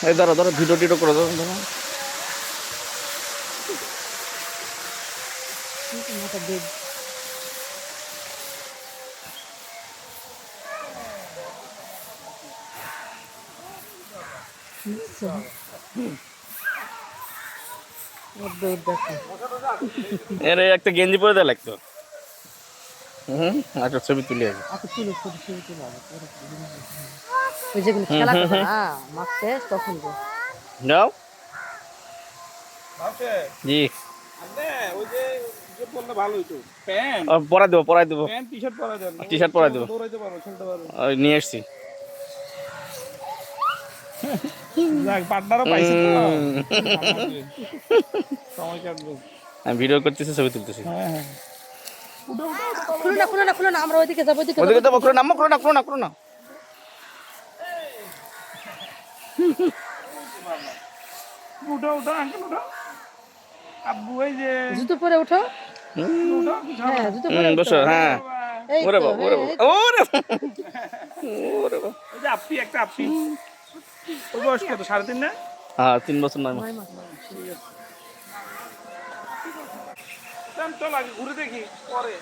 এই ধরো ধরো ভিডিও টিডিও করে দাও ধরো। মাথা দেব দেখো এর একটা গেঞ্জি পরে দেওয়া লাগতো। একটা ছবি তুলি আগে। আচ্ছা তুলে ছবি ছবি তুলে ওই যেগুলো খেলা করে না মাছ শেষ তখন গো যাও জি ওই যে বললে ভালো হইতো প্যান্ট পরাই দেবো প্যান্ট টি শার্ট পরা দেন টি শার্ট পরাই দেবো। দৌড়াইতে পারবো খেলতে পারবো ওই নিয়ে এসছি। যাক পার্টনারও পাইছে তো সময় কাটবে আমি ভিডিও করতেছি ছবি তুলতেছি। হ্যাঁ হ্যাঁ উঠো উঠো খুলে না আমরা ওইদিকে যাবো ওইদিকে ওদিকে তো করো না করো না। উঠো উঠো আঙ্কেল উঠো আব্বু এই যে জুতো পরে উঠো উঠো হ্যাঁ জুতো পরে বসো হ্যাঁ। এই ওরে তো, বাবা ওরে বাবা ওরে বাবা, ওরে বাবা। ওই যে আপি একটা আপি ওর বয়স কত 3.5 না হ্যাঁ 3 বছর 9 মাস। চল আগে ঘুরে দেখি পরে